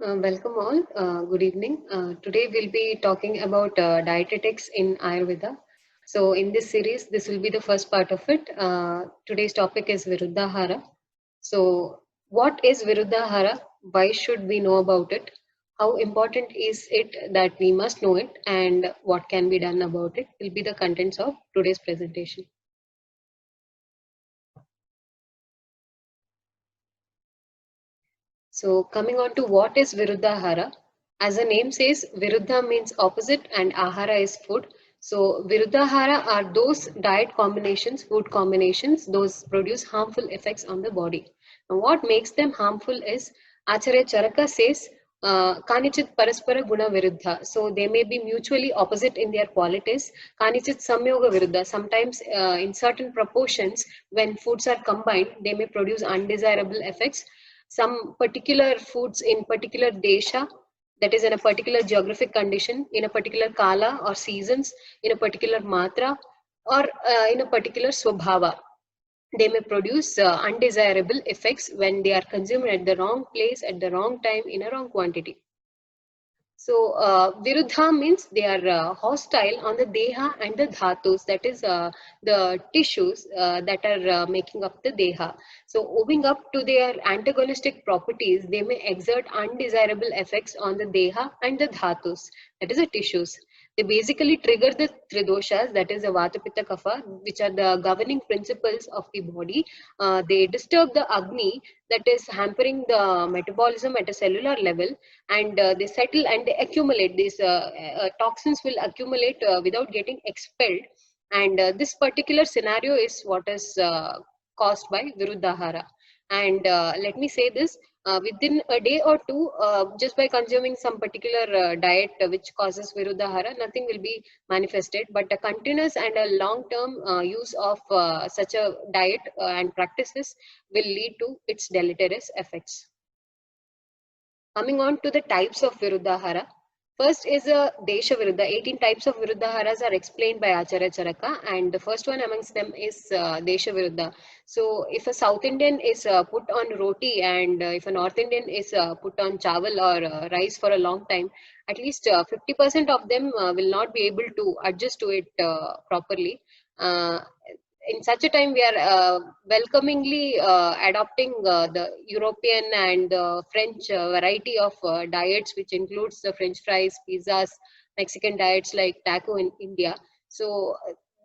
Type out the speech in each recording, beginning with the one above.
Welcome all. Good evening. Today we'll be talking about dietetics in Ayurveda. So in this series, this will be the first part of it. Today's topic is Viruddhahara. So what is Viruddhahara? Why should we know about it? How important is it that we must know it? And what can be done about it will be the contents of today's presentation. So coming on to what is Viruddhahara, as the name says, Viruddha means opposite and Ahara is food. So Viruddhahara are those diet combinations, food combinations, those produce harmful effects on the body. Now what makes them harmful is Acharya Charaka says, Kanichit Paraspara Guna Viruddha. So they may be mutually opposite in their qualities. Kanichit Samyoga Viruddha. Sometimes in certain proportions, when foods are combined, they may produce undesirable effects. Some particular foods in particular desha, that is in a particular geographic condition, in a particular kala or seasons, in a particular matra, or in a particular swabhava, they may produce undesirable effects when they are consumed at the wrong place at the wrong time in a wrong quantity. So, Viruddha means they are hostile on the Deha and the Dhatus, that is the tissues that are making up the Deha. So, owing up to their antagonistic properties, they may exert undesirable effects on the Deha and the Dhatus, that is the tissues. They basically trigger the Tridoshas, that is the Vata Pitta Kapha, which are the governing principles of the body. They disturb the Agni, that is hampering the metabolism at a cellular level, and they settle and they accumulate. These toxins will accumulate without getting expelled, and this particular scenario is what is caused by Viruddhahara. And let me say this, within a day or two, just by consuming some particular diet which causes Viruddhahara, nothing will be manifested, but a continuous and a long term use of such a diet and practices will lead to its deleterious effects. Coming on to the types of Viruddhahara. First is a Desha Viruddha. 18 types of Viruddhaharas are explained by Acharya Charaka, and the first one amongst them is Desha Viruddha. So, if a South Indian is put on roti, and if a North Indian is put on chawal or rice for a long time, at least 50% of them will not be able to adjust to it properly. Uh, in such a time, we are welcomingly adopting the European and French variety of diets, which includes the French fries, pizzas, Mexican diets like taco in India. So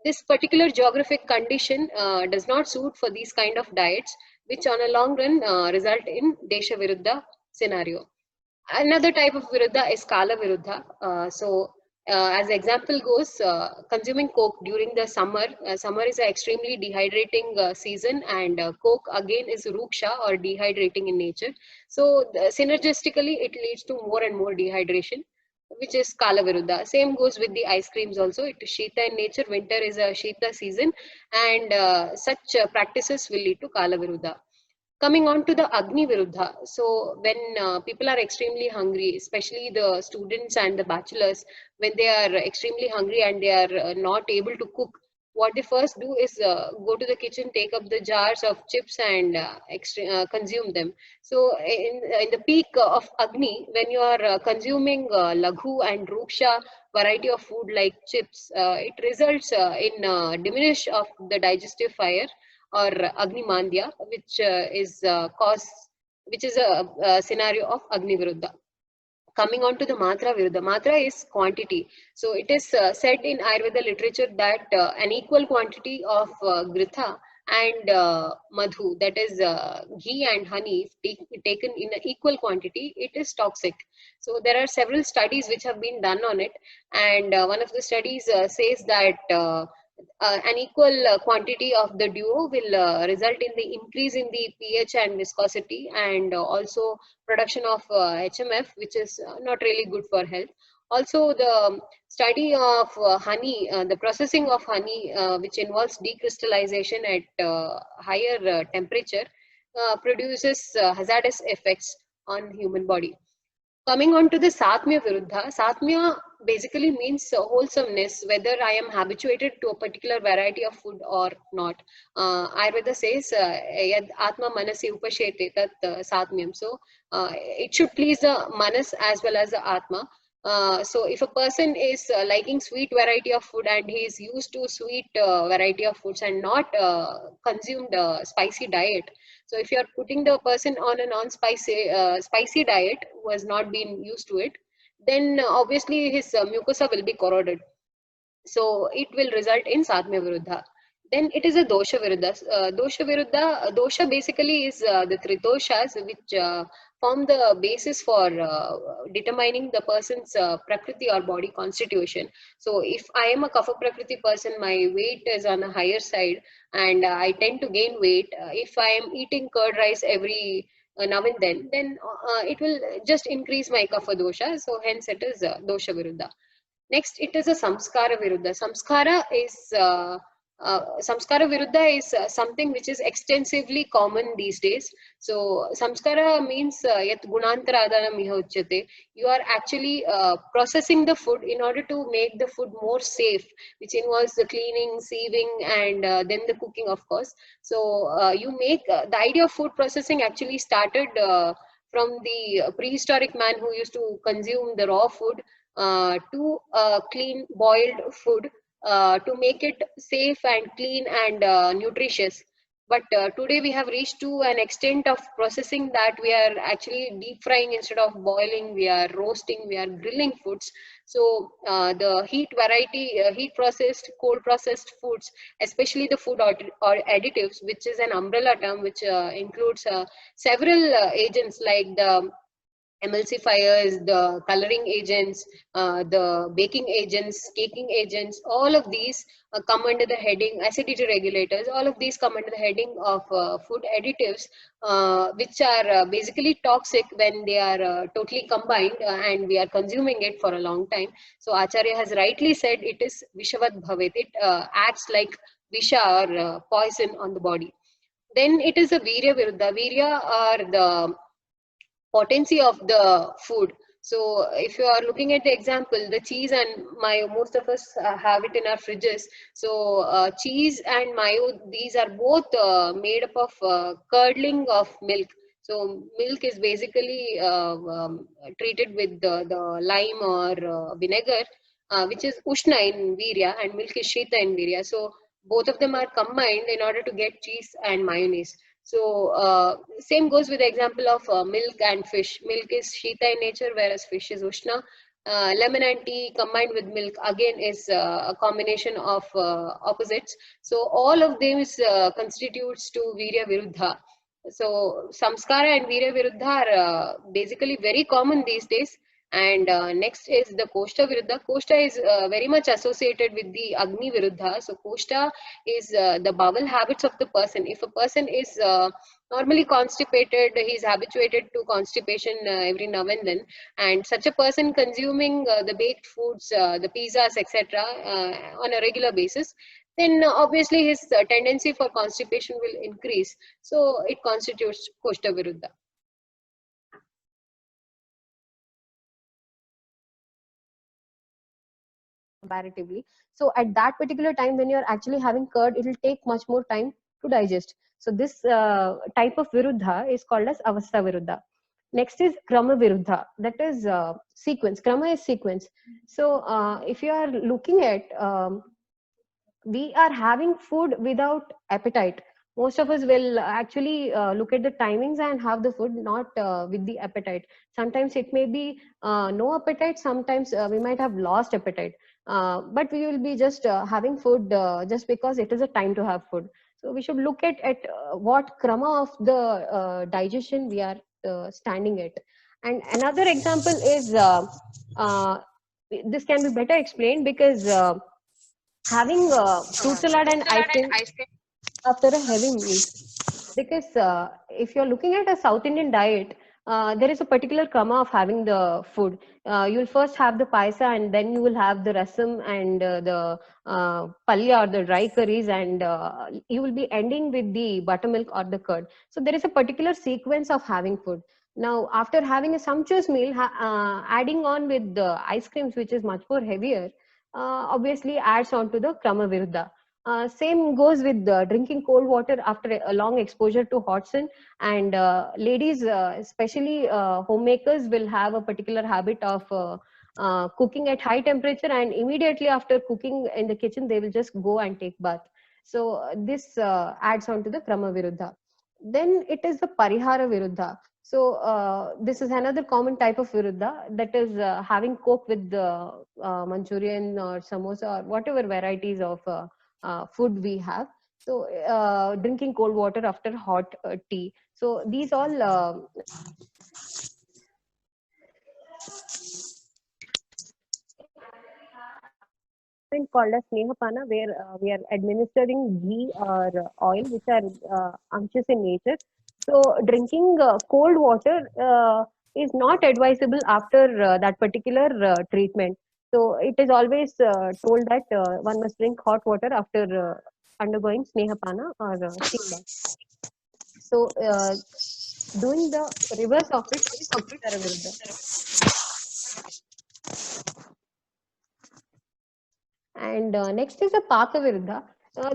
this particular geographic condition does not suit for these kind of diets, which on a long run result in Desha Viruddha scenario. Another type of Viruddha is Kala Viruddha. As example goes, consuming Coke during the summer. Summer is an extremely dehydrating season, and Coke again is ruksha or dehydrating in nature. So, synergistically, it leads to more and more dehydration, which is Kala Viruddha. Same goes with the ice creams also. It is Shita in nature. Winter is a Shita season, and such practices will lead to Kala Viruddha. Coming on to the Agni Viruddha. So when people are extremely hungry, especially the students and the bachelors, when they are extremely hungry and they are not able to cook, what they first do is go to the kitchen, take up the jars of chips and consume them. So in the peak of Agni, when you are consuming Laghu and Ruksha variety of food like chips, it results in diminish of the digestive fire or Agni Mandya, which is a scenario of Agni Viruddha. Coming on to the Matra Viruddha. Matra is quantity. So it is said in Ayurveda literature that an equal quantity of Gritha and Madhu, that is ghee and honey, taken in an equal quantity, it is toxic. So there are several studies which have been done on it, and one of the studies says that an equal quantity of the duo will result in the increase in the pH and viscosity, and also production of HMF, which is not really good for health. Also, the study of honey, the processing of honey, which involves decrystallization at higher temperature, produces hazardous effects on human body. Coming on to the Satmya Viruddha. Satmya basically means wholesomeness, whether I am habituated to a particular variety of food or not. Ayurveda says, "Yad Atma Manasi Upashete Tat Satmyam." So it should please the Manas as well as the Atma. So if a person is liking sweet variety of food and he is used to sweet variety of foods and not consumed spicy diet, so if you are putting the person on a non-spicy spicy diet who has not been used to it, then obviously his mucosa will be corroded. So it will result in Satmya Viruddha. Then it is a Dosha Viruddha. Dosha Viruddha, dosha basically is the Tridoshas which form the basis for determining the person's Prakriti or body constitution. So if I am a Kapha Prakriti person, my weight is on a higher side and I tend to gain weight. If I am eating curd rice every now and then it will just increase my Kapha dosha. So hence it is Dosha Viruddha. Next, it is a samskara viruddha. Samskara viruddha is something which is extensively common these days. So samskara means yat gunantara adana miha uchyate. You are actually processing the food in order to make the food more safe, which involves the cleaning, sieving, and then the cooking, of course. So you make the idea of food processing actually started from the prehistoric man who used to consume the raw food to clean boiled food to make it safe and clean and nutritious. But today we have reached to an extent of processing that we are actually deep frying instead of boiling, we are roasting, we are grilling foods. So the heat variety, heat processed, cold processed foods, especially the food or additives, which is an umbrella term which includes several agents like the emulsifiers, the coloring agents, the baking agents, caking agents, all of these come under the heading acidity regulators. All of these come under the heading of food additives, which are basically toxic when they are totally combined and we are consuming it for a long time. So Acharya has rightly said it is Vishavat Bhavet. It acts like Visha or poison on the body. Then it is a Virya Viruddha. Virya are the potency of the food. So if you are looking at the example, the cheese and mayo, most of us have it in our fridges. So cheese and mayo, these are both made up of curdling of milk. So milk is basically treated with the lime or vinegar, which is ushna in virya, and milk is shita in virya. So both of them are combined in order to get cheese and mayonnaise. So same goes with the example of milk and fish. Milk is Shita in nature, whereas fish is Ushna. Lemon and tea combined with milk again is a combination of opposites. So all of them is, constitutes to Virya Viruddha. So Samskara and Virya Viruddha are basically very common these days. And next is the Koshta Viruddha. Koshta is very much associated with the Agni Viruddha. So Koshta is the bowel habits of the person. If a person is normally constipated, he is habituated to constipation every now and then, and such a person consuming the baked foods, the pizzas, etc., on a regular basis, then obviously his tendency for constipation will increase. So it constitutes Koshta Viruddha. Comparatively. So at that particular time when you're actually having curd, it will take much more time to digest. So this type of viruddha is called as avastha viruddha. Next is krama viruddha, that is sequence. Krama is sequence. So if you are looking at we are having food without appetite. Most of us will actually look at the timings and have the food not with the appetite. Sometimes it may be no appetite, sometimes we might have lost appetite, but we will be just having food just because it is a time to have food. So we should look at what krama of the digestion we are standing at. And another example is uh, this can be better explained because having fruit salad and ice cream after a heavy meal, because if you're looking at a South Indian diet, there is a particular krama of having the food. You'll first have the paisa, and then you will have the rasam and the palya or the dry curries, and you will be ending with the buttermilk or the curd. So there is a particular sequence of having food. Now, after having a sumptuous meal, adding on with the ice creams, which is much more heavier, obviously adds on to the Krama Viruddha. Same goes with drinking cold water after a long exposure to hot sun. And ladies, especially homemakers, will have a particular habit of cooking at high temperature, and immediately after cooking in the kitchen, they will just go and take bath. So this adds on to the Krama Viruddha. Then it is the Parihara Viruddha. So this is another common type of viruddha, that is having coke with the Manchurian or samosa or whatever varieties of food we have. So drinking cold water after hot tea. So these all called as Snehapana, where we are administering ghee or oil, which are unctuous in nature. So drinking cold water is not advisable after that particular treatment. So it is always told that one must drink hot water after undergoing Snehapana or steam bath. So doing the reverse of it is Upachara Viruddha. And next is the Paka Viruddha.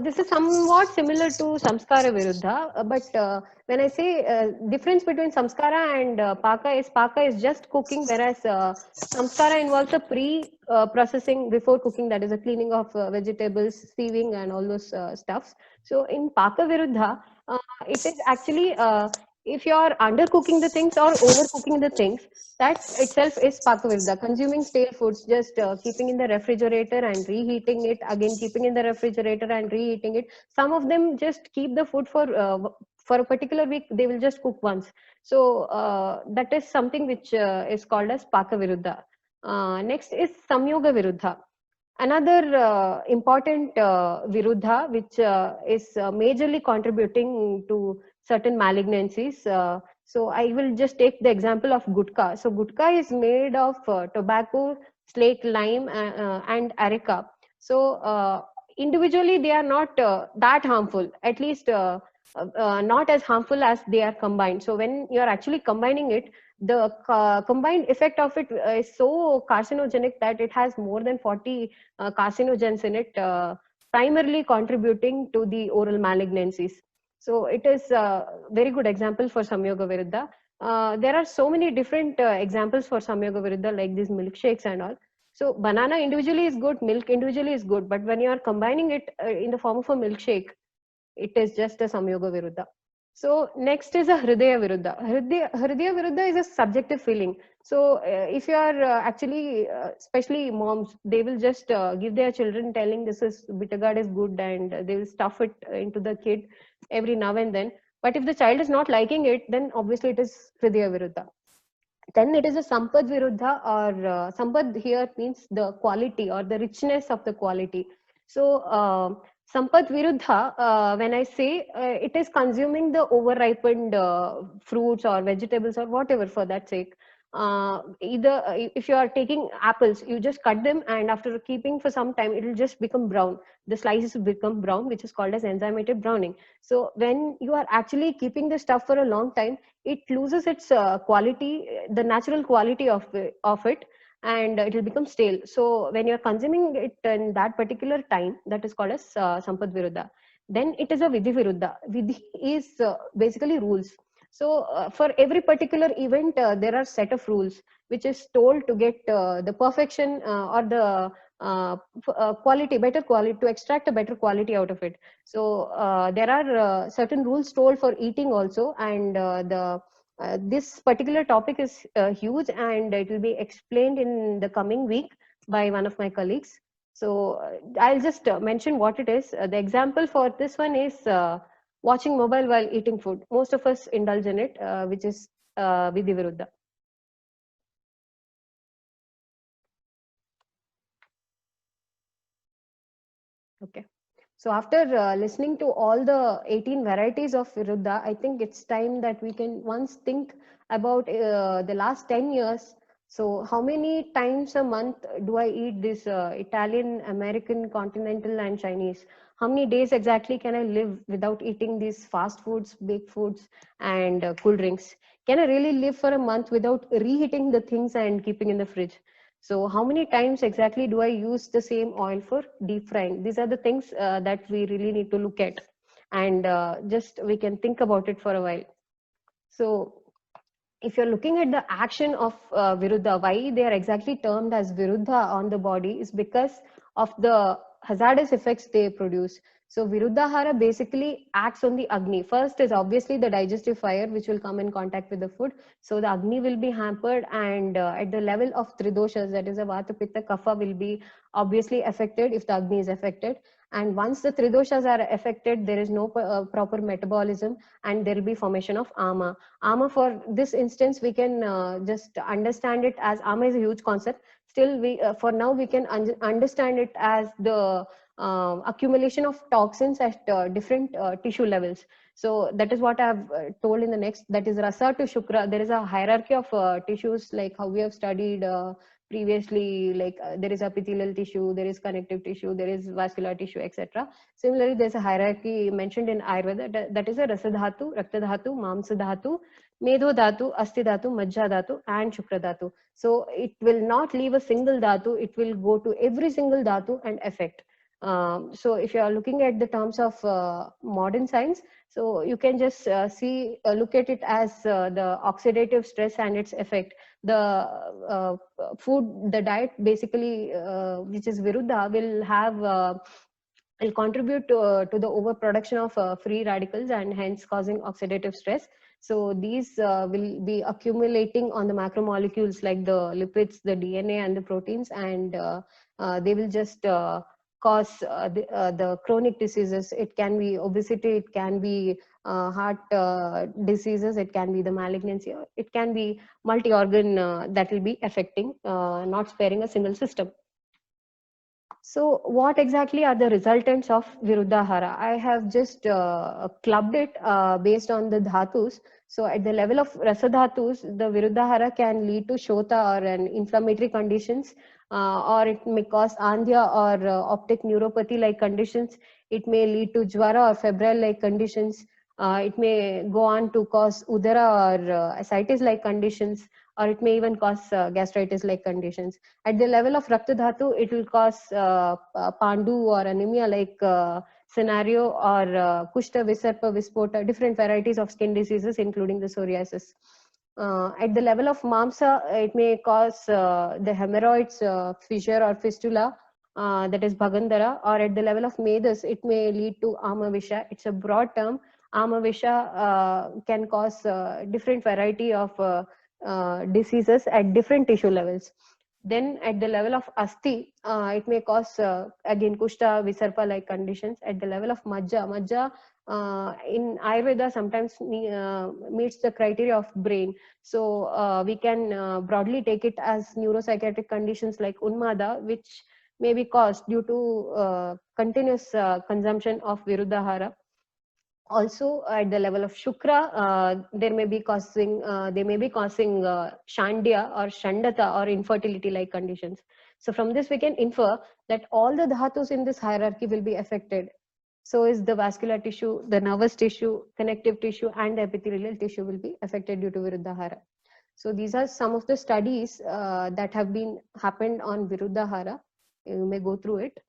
This is somewhat similar to Samskara Viruddha, but when I say difference between Samskara and Paka is just cooking, whereas Samskara involves a pre-processing before cooking, that is a cleaning of vegetables, sieving, and all those stuffs. So in Paka Viruddha, it is actually if you are undercooking the things or overcooking the things, that itself is Pakavirda. Consuming stale foods, just keeping in the refrigerator and reheating it, again keeping in the refrigerator and reheating it. Some of them just keep the food for a particular week. They will just cook once. So that is something which is called as Pakavirudha. Next is Samyoga Viruddha. Another important Viruddha, which is majorly contributing to certain malignancies. So I will just take the example of gutka. So gutka is made of tobacco, slake, lime, and areca. So individually they are not that harmful, at least not as harmful as they are combined. So when you are actually combining it, the combined effect of it is so carcinogenic that it has more than 40 carcinogens in it, primarily contributing to the oral malignancies. So it is a very good example for Samyoga Viruddha. There are so many different examples for Samyoga Viruddha, like these milkshakes and all. So banana individually is good, milk individually is good, but when you are combining it in the form of a milkshake, it is just a Samyoga Viruddha. So next is a Hridaya Viruddha. Hridaya Viruddha is a subjective feeling. So if you are actually, especially moms, they will just give their children telling this is bitter gourd is good, and they will stuff it into the kid every now and then. But if the child is not liking it, then obviously it is Hridaya Viruddha. Then it is a Sampad Viruddha, or Sampad here means the quality or the richness of the quality. So Sampad Viruddha, when I say it is consuming the overripened fruits or vegetables or whatever for that sake. Either if you are taking apples, you just cut them, and after keeping for some time, it will just become brown. The slices will become brown, which is called as enzymated browning. So when you are actually keeping the stuff for a long time, it loses its quality, the natural quality of it, and it will become stale. So when you're consuming it in that particular time, that is called as Sampad Viruddha. Then it is a Vidhi Viruddha. Vidhi is basically rules. So for every particular event, there are set of rules which is told to get the perfection or the quality, better quality, to extract a better quality out of it. So there are certain rules told for eating also, and the this particular topic is huge, and it will be explained in the coming week by one of my colleagues. So I'll just mention what it is. The example for this one is watching mobile while eating food. Most of us indulge in it, which is Vidhi Viruddha. Okay. So after listening to all the 18 varieties of Viruddha, I think it's time that we can once think about the last 10 years. So how many times a month do I eat this Italian, American, continental, and Chinese? How many days exactly can I live without eating these fast foods, baked foods, and cool drinks? Can I really live for a month without reheating the things and keeping in the fridge? So how many times exactly do I use the same oil for deep frying? These are the things that we really need to look at, and just we can think about it for a while. So if you're looking at the action of Viruddha, why they are exactly termed as Viruddha on the body is because of the hazardous effects they produce. So Viruddhahara basically acts on the Agni. First is obviously the digestive fire which will come in contact with the food. So the Agni will be hampered, and at the level of Tridoshas, that is a Vata, Pitta, Kapha, will be obviously affected if the Agni is affected. And once the Tridoshas are affected, there is no proper metabolism, and there will be formation of Ama. Ama, for this instance, we can just understand it as Ama is a huge concept. Still, we for now we can understand it as the accumulation of toxins at different tissue levels. So that is what I have told in the next. That is Rasa to Shukra. There is a hierarchy of tissues, like how we have studied previously. Like there is epithelial tissue, there is connective tissue, there is vascular tissue, etc. Similarly, there's a hierarchy mentioned in Ayurveda, that is a Rasa Dhatu, Rakta Dhatu, Mamsa Dhatu, Medho Dhatu, Asti Dhatu, Majja Dhatu, and Shukra Dhatu. So it will not leave a single Dhatu, it will go to every single Dhatu and affect. So if you are looking at the terms of modern science, so you can just look at it as the oxidative stress and its effect. The food, the diet basically, which is Viruddha, will contribute to the overproduction of free radicals and hence causing oxidative stress. So these will be accumulating on the macromolecules like the lipids, the DNA, and the proteins, and they will just cause the chronic diseases. It can be obesity, it can be heart diseases, it can be the malignancy, it can be multi-organ that will be affecting, not sparing a single system. So what exactly are the resultants of Viruddhahara? I have just clubbed it based on the dhatus. So at the level of rasa dhatus, the Viruddhahara can lead to Shota or an inflammatory conditions, or it may cause Andhya or optic neuropathy like conditions. It may lead to Jwara or febrile like conditions. It may go on to cause Udara or ascites like conditions, or it may even cause gastritis like conditions. At the level of Rakta Dhatu, it will cause Pandu or anemia like scenario, or Kushta, Visarpa, Vispota, different varieties of skin diseases, including the psoriasis. At the level of Mamsa, it may cause the hemorrhoids, fissure or fistula, that is Bhagandara, or at the level of Medas, it may lead to Amavisha. It's a broad term. Amavisha can cause different variety of diseases at different tissue levels. Then at the level of Asti, it may cause again Kushta, Visarpa like conditions. At the level of Majja, Majja in Ayurveda sometimes meets the criteria of brain. So we can broadly take it as neuropsychiatric conditions like Unmada, which may be caused due to continuous consumption of Viruddhahara. Also at the level of Shukra, they may be causing Shandya or Shandata or infertility like conditions. So from this we can infer that all the dhatus in this hierarchy will be affected. So is the vascular tissue, the nervous tissue, connective tissue, and the epithelial tissue will be affected due to Viruddhahara. So these are some of the studies that have been happened on Viruddhahara. You may go through it.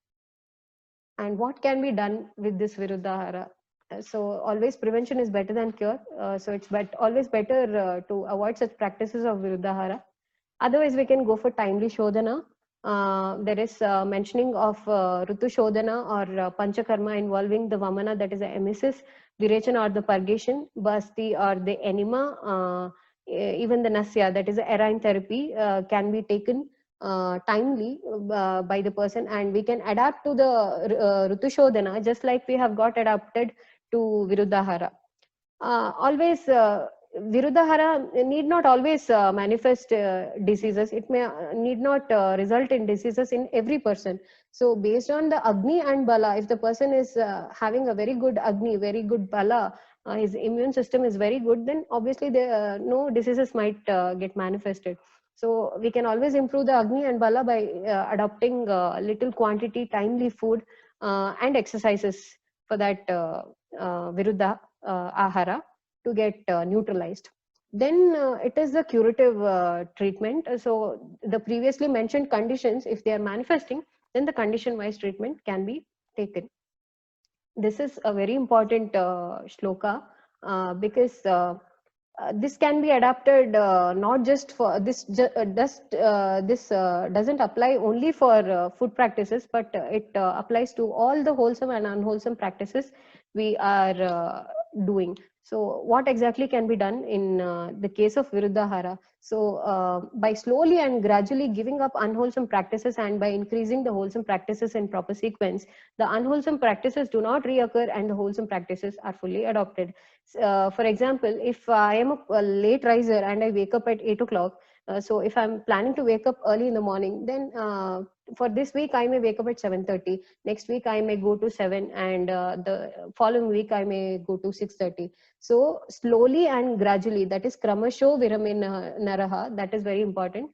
And what can be done with this Viruddhahara? So always prevention is better than cure. So it's always better to avoid such practices of Viruddhahara. Otherwise, we can go for timely Shodhana. There is mentioning of Rutu Shodhana or Panchakarma involving the Vamana, that is the emesis, Virechana or the purgation, Basti or the enema, even the Nasya, that is the erine therapy, can be taken timely by the person, and we can adapt to the Rutu Shodhana just like we have got adapted to Viruddhahara. Always Viruddhahara need not always manifest diseases. It may need not result in diseases in every person. So based on the Agni and Bala, if the person is having a very good Agni, very good Bala, his immune system is very good, then obviously no diseases might get manifested. So we can always improve the Agni and Bala by adopting little quantity, timely food and exercises for that Viruddha Ahara to get neutralized. then it is the curative treatment. So the previously mentioned conditions, if they are manifesting, then the condition wise treatment can be taken. This is a very important shloka, because this can be adapted not just for this doesn't apply only for food practices, but it applies to all the wholesome and unwholesome practices we are doing. So what exactly can be done in the case of Viruddhahara? So by slowly and gradually giving up unwholesome practices and by increasing the wholesome practices in proper sequence, the unwholesome practices do not reoccur and the wholesome practices are fully adopted. For example, if I am a late riser and I wake up at 8 o'clock, so if I'm planning to wake up early in the morning, then for this week I may wake up at 7:30. Next week I may go to 7, and the following week I may go to 6:30. So slowly and gradually, that is kramasho viramin naraha. That is very important.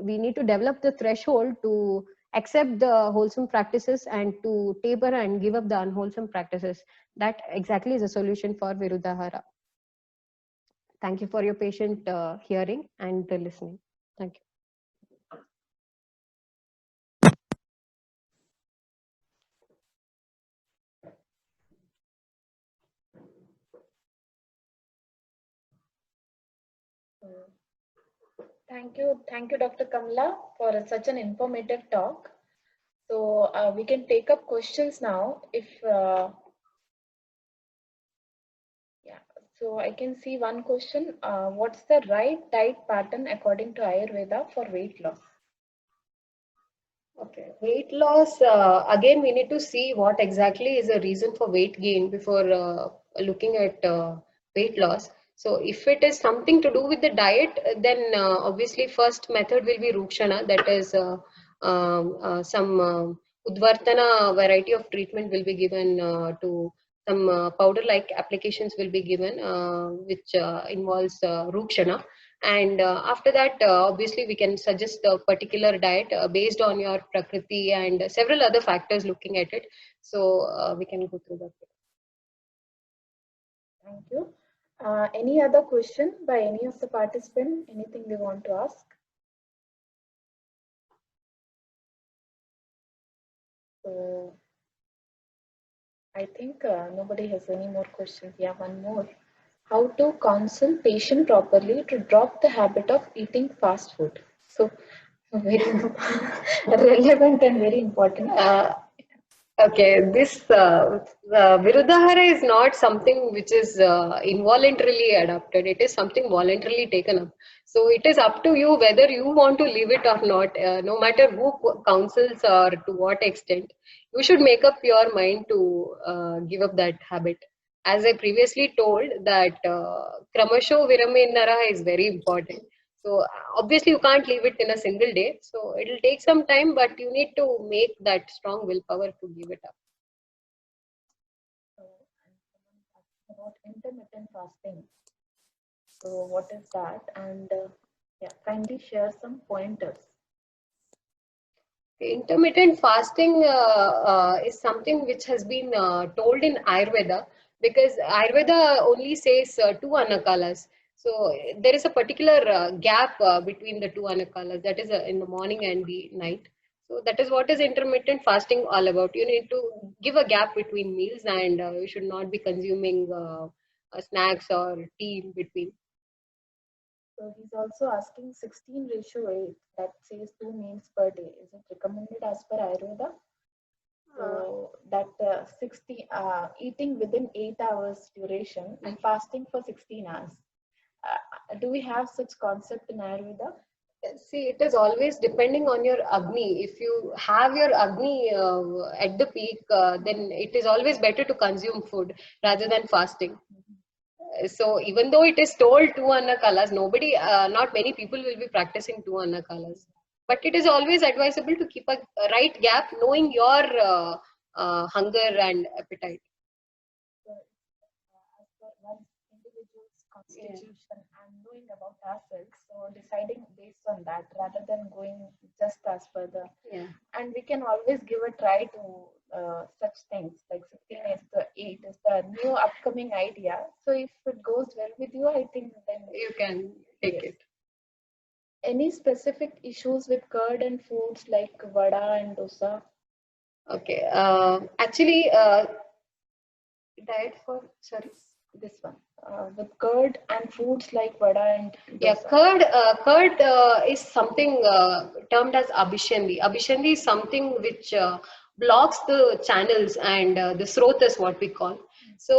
We need to develop the threshold to accept the wholesome practices and to taper and give up the unwholesome practices. That exactly is a solution for Viruddhahara. Thank you for your patient hearing and listening. Thank you. Thank you, Dr. Kamla, for such an informative talk. So we can take up questions now. So I can see one question. What's the right diet pattern according to Ayurveda for weight loss? Okay, weight loss, again, we need to see what exactly is the reason for weight gain before looking at weight loss. So if it is something to do with the diet, then obviously first method will be Rukshana, that is some Udvartana variety of treatment will be given to some powder-like applications will be given, which involves Rukshana. And after that, obviously, we can suggest a particular diet based on your prakriti and several other factors looking at it. So we can go through that. Thank you. Any other question by any of the participants? Anything they want to ask? So I think nobody has any more questions. Yeah, one more. How to counsel patient properly to drop the habit of eating fast food? So very relevant and very important. Okay, this Viruddhahara is not something which is involuntarily adopted. It is something voluntarily taken up. So it is up to you whether you want to leave it or not. No matter who counsels or to what extent, you should make up your mind to give up that habit. As I previously told, that Kramasho Viraminara is very important. So obviously you can't leave it in a single day. So it'll take some time, but you need to make that strong willpower to give it up. So, and someone asked about intermittent fasting. So what is that? And yeah, kindly share some pointers. Intermittent fasting is something which has been told in Ayurveda, because Ayurveda only says two anakalas. So there is a particular gap between the two anakalas, that is in the morning and the night. So that is what is intermittent fasting all about. You need to give a gap between meals, and you should not be consuming snacks or tea in between. So he's also asking 16:8 that says 2 meals per day. Is it recommended as per Ayurveda? So that eating within 8 hours duration and fasting for 16 hours. Do we have such concept in Ayurveda? See, it is always depending on your Agni. If you have your Agni at the peak, then it is always better to consume food rather than fasting. So even though it is told two Annakalas, not many people will be practicing two Annakalas. But it is always advisable to keep a right gap, knowing your hunger and appetite. So, as per one's individual's constitution and knowing about ourselves, so deciding based on that rather than going just as per the, Yeah. and we can always give a try to such things like 16 is the 8 is the new upcoming idea. So if it goes well with you, I think then You can take yes. it. Any specific issues with curd and foods like vada and dosa? Okay. Actually, diet for, sorry. This one with curd and foods like vada and Yeah, dosa. curd is something termed as abhishandi. Abhishandi is something which blocks the channels and the srot is what we call. So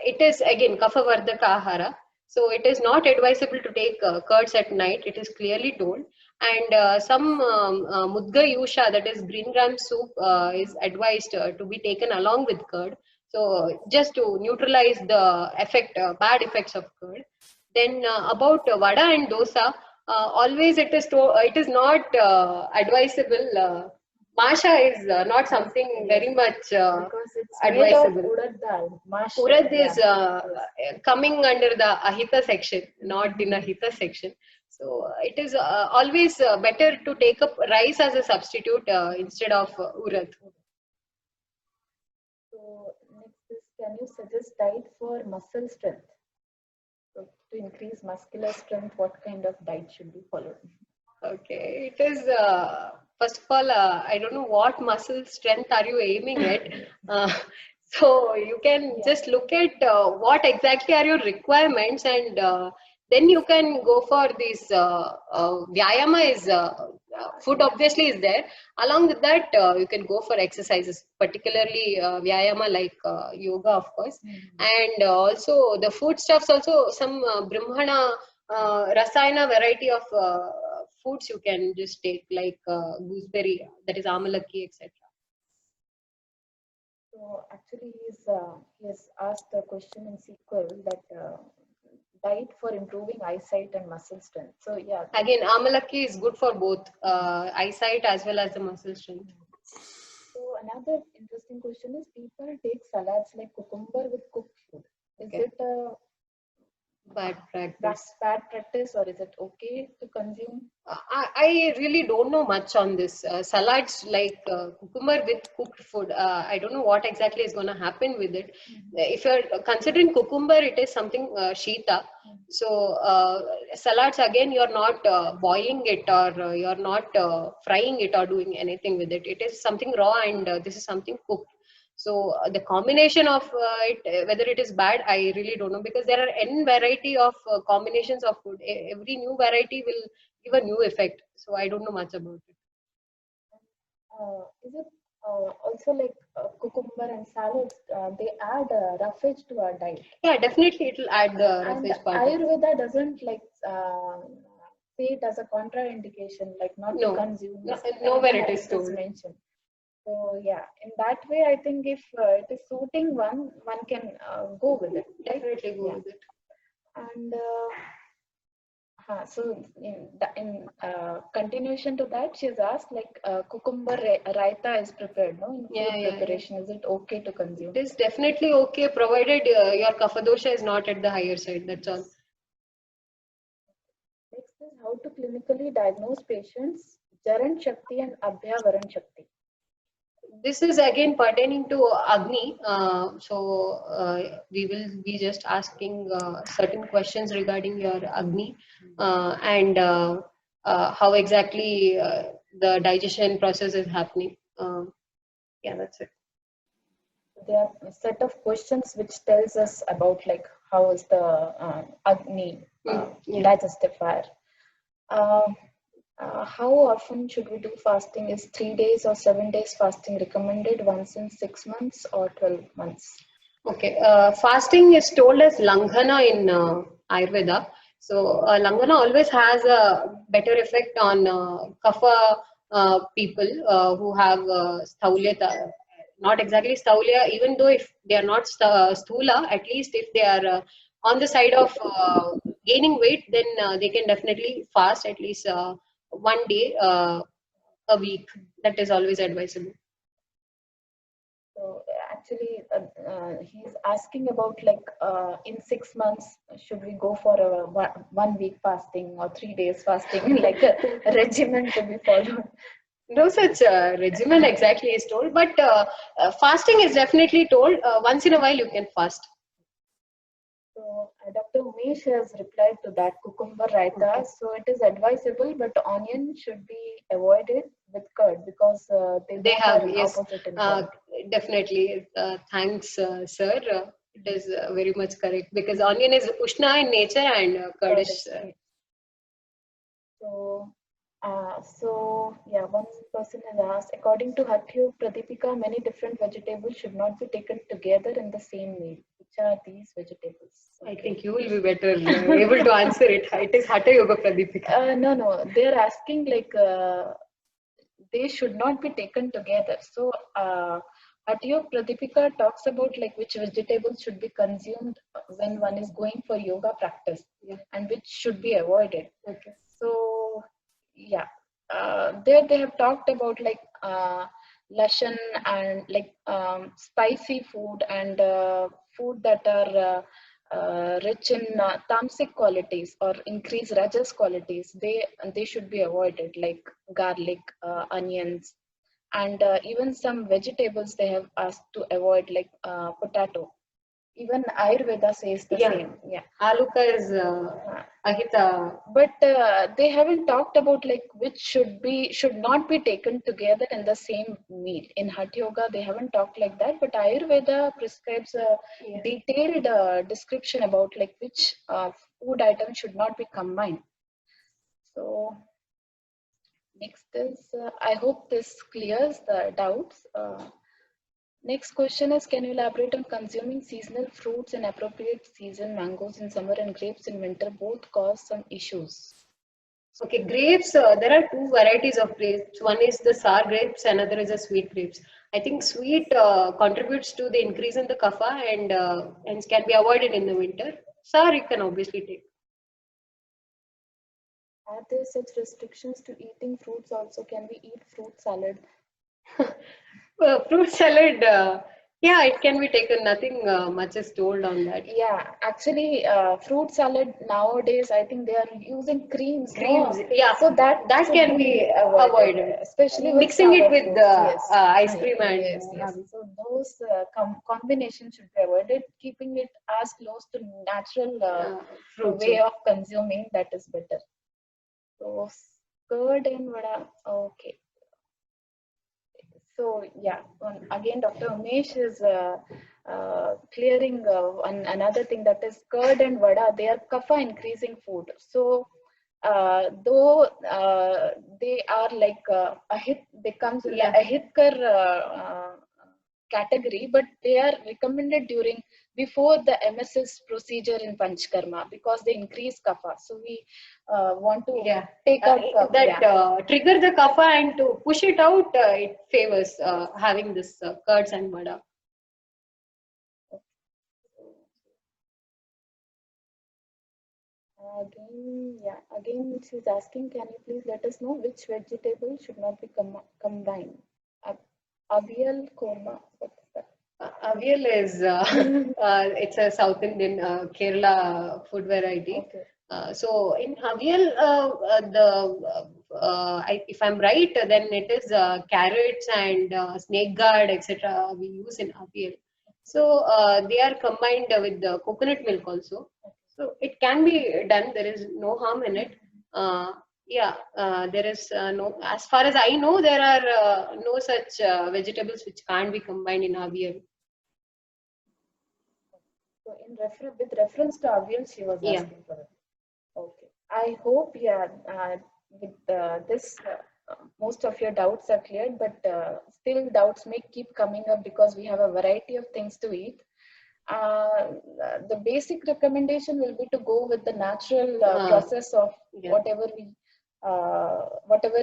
it is again kapha vardhaka ahara. So it is not advisable to take curds at night. It is clearly told. And some mudga yusha, that is green gram soup, is advised to be taken along with curd. So just to neutralize the effect, bad effects of curd. Then about vada and dosa, always it is not advisable. Masha is not something very much Because it's made of advisable. urad dal, mash. Urad Yeah. is coming under the ahita section, not in ahita section. So it is always better to take up rice as a substitute instead of urad. So next is, can you suggest diet for muscle strength? So to increase muscular strength, what kind of diet should be followed? Okay, it is first of all, I don't know what muscle strength are you aiming at. So you can just look at what exactly are your requirements, and then you can go for this. Vyayama is food obviously is there. Along with that, you can go for exercises, particularly Vyayama like yoga, of course, and also the foodstuffs. Also, some Brahmana rasayana variety of foods you can just take, like gooseberry, that is amalaki, etc. So actually, he has asked the question in sequel that diet for improving eyesight and muscle strength. So yeah. Again, amalaki is good for both eyesight as well as the muscle strength. So another interesting question is, people take salads like cucumber with cooked food. Is Okay. it a Bad practice. bad practice, or is it okay to consume? I really don't know much on this. Salads like cucumber with cooked food. I don't know what exactly is going to happen with it. If you're considering cucumber, it is something shita. So salads again, you're not boiling it, or you're not frying it or doing anything with it. It is something raw, and this is something cooked. So the combination of it, whether it is bad, I really don't know, because there are n variety of combinations of food. Every new variety will give a new effect. So I don't know much about it. Is it also like cucumber and salads? They add roughage to our diet. Yeah, definitely it will add the And roughage part. Ayurveda doesn't like say it as a contraindication, like not No. to consume. No, this. nowhere it is It's told. mentioned. So yeah, in that way, I think if it is suiting one can go with it. Right? Definitely go Yeah. with it. And so in continuation to that, she's asked like cucumber raita is prepared, no? In food preparation, is it okay to consume? It is definitely okay, provided your kapha dosha is not at the higher side. That's all. Next is how to clinically diagnose patients Jaran Shakti and Abhya Varan Shakti. This is again pertaining to Agni. We will be just asking certain questions regarding your Agni and how exactly the digestion process is happening. Yeah, that's it. There are a set of questions which tells us about like how is the Agni digestive fire. How often should we do fasting? Is 3 days or 7 days fasting recommended, once in 6 months or 12 months? Okay, fasting is told as langhana in Ayurveda. So langhana always has a better effect on kapha people who have sthaulya. Not exactly sthaulya, even though if they are not sthula, at least if they are on the side of gaining weight, then they can definitely fast at least 1 day a week. That is always advisable. So actually, he's asking about like in 6 months, should we go for a 1 week fasting or 3 days fasting, like a regimen to be followed? No such regimen exactly is told, but fasting is definitely told. Once in a while, you can fast. So Dr. Umesh has replied to that cucumber raita. Okay. So it is advisable, but onion should be avoided with curd because they They both are have, in yes, opposite in uh, curd. definitely. Thanks, sir. It is very much correct because onion is Ushna in nature and curd Curd is. is sweet. So yeah, one person has asked, according to Hatyo Pradipika, many different vegetables should not be taken together in the same meal. Which are these vegetables? I Okay. think you will be better able to answer it. It is Hatha Yoga Pradipika. No, they're asking like they should not be taken together. So Hatyo Pradipika talks about like which vegetables should be consumed when one is going for yoga practice, Yeah. and which should be avoided. Okay. So yeah, there they have talked about like lashan and like spicy food and food that are rich in tamasic qualities or increase rajas qualities. They should be avoided, like garlic, onions, and even some vegetables they have asked to avoid, like potato. Even Ayurveda says the Yeah. same. Yeah. Aluka is Ahita. But they haven't talked about like which should not be taken together in the same meal. In Hatha Yoga, they haven't talked like that. But Ayurveda prescribes a Yeah. detailed description about like which food item should not be combined. So next is, I hope this clears the doubts. Next question is, can you elaborate on consuming seasonal fruits in appropriate season? Mangoes in summer and grapes in winter both cause some issues. Okay, grapes, there are two varieties of grapes. One is the sour grapes, another is the sweet grapes. I think sweet contributes to the increase in the kapha and hence can be avoided in the winter. Sour you can obviously take. Are there such restrictions to eating fruits also? Can we eat fruit salad? Fruit salad, yeah, it can be taken. Nothing much is told on that. Yeah, actually, fruit salad nowadays, I think they are using creams, Creams, no? yeah, So that should can be be avoided, avoided. especially with Mixing it sour with fruits. Yes, ice cream and yes, yes. having. So those combinations should be avoided. Keeping it as close to natural Fruits. way of consuming, that is better. So curd and vada, okay. So yeah, again, Dr. Umesh is clearing another thing, that is curd and vada. They are kapha increasing food. So though they are like a hit, they comes in the ahitkar category, but they are recommended during before the MSS procedure in Panchkarma because they increase kapha. So we want to take out that trigger the kapha and to push it out, it favors having this curds and vada. Again, she's asking, can you please let us know which vegetable should not be combined? Avial korma, what's that? Avial is it's a South Indian Kerala food variety. Okay. So in avial, if I'm right, then it is carrots and snake guard, etc. We use in avial. So they are combined with the coconut milk also. So it can be done. There is no harm in it. There is no. As far as I know, there are no such vegetables which can't be combined in avial. So with reference to avial, she was asking for it. Okay. I hope, with this, most of your doubts are cleared, but still doubts may keep coming up because we have a variety of things to eat. The basic recommendation will be to go with the natural process of whatever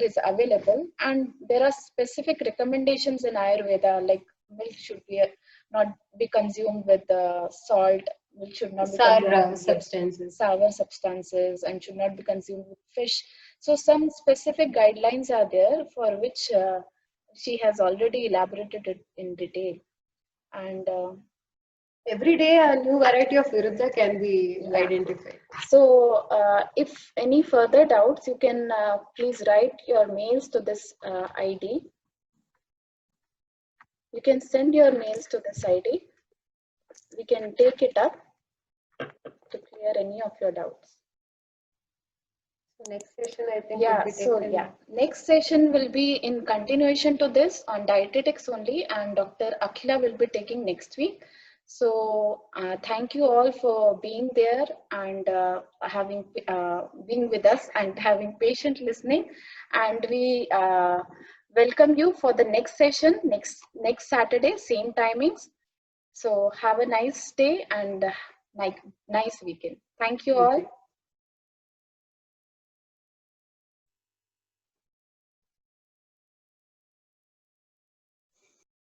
is available, and there are specific recommendations in Ayurveda, like milk should be not be consumed with salt, milk should not be consumed with sour substances, and should not be consumed with fish. So some specific guidelines are there for which she has already elaborated it in detail. And Every day a new variety of Viruddha can be Yeah. identified. so if any further doubts, you can please write your mails to this ID. You can send your mails to this ID. We can take it up to clear any of your doubts. So next session, I think, Yeah, will be so taken. yeah, next session will be in continuation to this on dietetics only, and Dr. Akhila will be taking next week. So thank you all for being there and having being with us and having patient listening. And we welcome you for the next session next Saturday, same timings. So have a nice day and nice weekend. Thank you all.